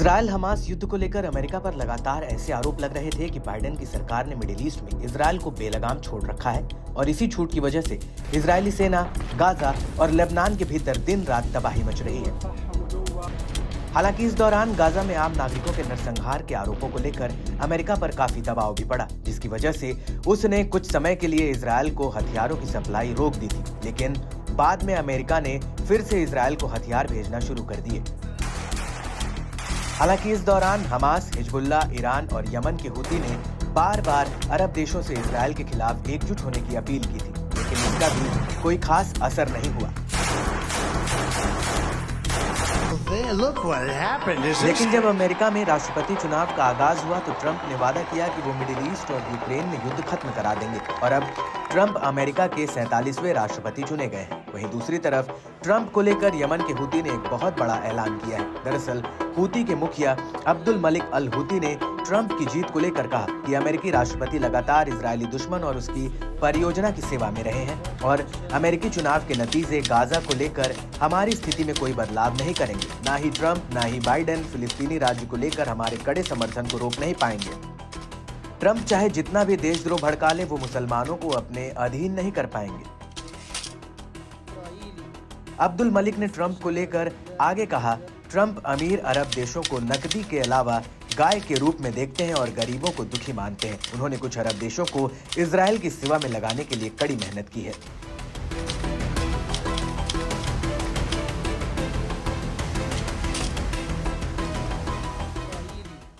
Israel Hamas युद्ध को लेकर अमेरिका पर लगातार ऐसे आरोप लग रहे थे कि बाइडेन की सरकार ने मिडिल ईस्ट में इजराइल को बेलगाम छोड़ रखा है और इसी छूट की वजह से इजरायली सेना गाजा और लेबनान के भीतर दिन रात तबाही मच रही है। हालांकि इस दौरान गाजा में आम नागरिकों के नरसंहार के आरोपों को लेकर अमेरिका पर काफी दबाव भी पड़ा, जिसकी वजह से उसने कुछ समय के लिए इजराइल को हथियारों की सप्लाई रोक दी थी। लेकिन बाद में अमेरिका ने फिर से इजराइल को हथियार भेजना शुरू कर दिए। हालांकि इस दौरान हमास, हिजबुल्ला, ईरान और यमन के हूती ने बार बार अरब देशों से इजराइल के खिलाफ एकजुट होने की अपील की थी, लेकिन इसका भी कोई खास असर नहीं हुआ। लेकिन जब अमेरिका में राष्ट्रपति चुनाव का आगाज हुआ तो ट्रंप ने वादा किया कि वो मिडिल ईस्ट और यूक्रेन में युद्ध खत्म करा देंगे और अब ट्रंप अमेरिका के 47वें राष्ट्रपति चुने गए हैं। वहीं दूसरी तरफ ट्रंप को लेकर यमन के हूती ने एक बहुत बड़ा ऐलान किया है। दरअसल हूती के मुखिया अब्दुल मलिक अल हूती ने ट्रंप की जीत को लेकर कहा कि अमेरिकी राष्ट्रपति लगातार इजरायली दुश्मन और उसकी परियोजना की सेवा में रहे हैं और अमेरिकी चुनाव के नतीजे गाजा को लेकर हमारी स्थिति में कोई बदलाव नहीं करेंगे। ना ही ट्रंप ना ही बाइडेन फिलिस्तीनी राज्य को लेकर हमारे कड़े समर्थन को रोक नहीं पाएंगे। ट्रंप चाहे जितना भी देशद्रोह भड़का ले, वो मुसलमानों को अपने अधीन नहीं कर पाएंगे। अब्दुल मलिक ने ट्रंप को लेकर आगे कहा, ट्रंप अमीर अरब देशों को नकदी के अलावा गाय के रूप में देखते हैं और गरीबों को दुखी मानते हैं। उन्होंने कुछ अरब देशों को इजराइल की सेवा में लगाने के लिए कड़ी मेहनत की है।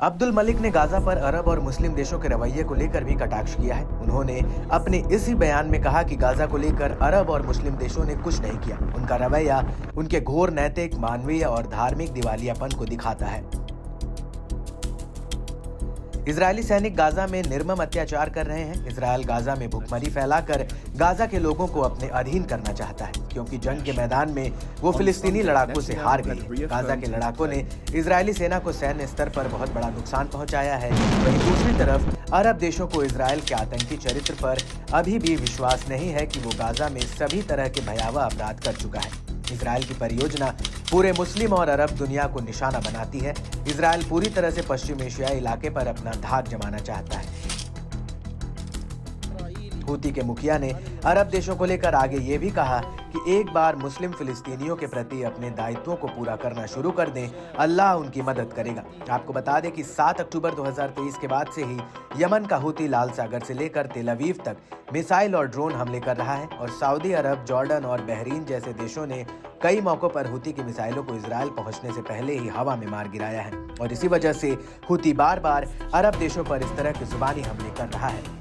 अब्दुल मलिक ने गाजा पर अरब और मुस्लिम देशों के रवैये को लेकर भी कटाक्ष किया है। उन्होंने अपने इसी बयान में कहा कि गाजा को लेकर अरब और मुस्लिम देशों ने कुछ नहीं किया। उनका रवैया उनके घोर नैतिक, मानवीय और धार्मिक दिवालियापन को दिखाता है। इजरायली सैनिक गाजा में निर्मम अत्याचार कर रहे हैं। इजरायल गाजा में भूखमरी फैलाकर गाजा के लोगों को अपने अधीन करना चाहता है, क्योंकि जंग के मैदान में वो फिलिस्तीनी लड़ाकों से हार गई है। गाजा के लड़ाकों ने इजरायली सेना को सैन्य स्तर पर बहुत बड़ा नुकसान पहुंचाया है। वहीं दूसरी तरफ अरब देशों को इजरायल के आतंकी चरित्र पर अभी भी विश्वास नहीं है कि वो गाजा में सभी तरह के भयावह अपराध कर चुका है। इजरायल की परियोजना पूरे मुस्लिम और अरब दुनिया को निशाना बनाती है। इजरायल पूरी तरह से पश्चिम एशियाई इलाके पर अपना धाक जमाना चाहता है। हूती के मुखिया ने अरब देशों को लेकर आगे ये भी कहा कि एक बार मुस्लिम फिलिस्तीनियों के प्रति अपने दायित्वों को पूरा करना शुरू कर दें, अल्लाह उनकी मदद करेगा। आपको बता दें कि 7 अक्टूबर 2023 के बाद से ही यमन का हूती लाल सागर से लेकर तेल अवीव तक मिसाइल और ड्रोन हमले कर रहा है और सऊदी अरब, जॉर्डन और बहरीन जैसे देशों ने कई मौकों पर हूती की मिसाइलों को इजरायल पहुंचने से पहले ही हवा में मार गिराया है और इसी वजह से हूती बार बार अरब देशों पर इस तरह के जुबानी हमले कर रहा है।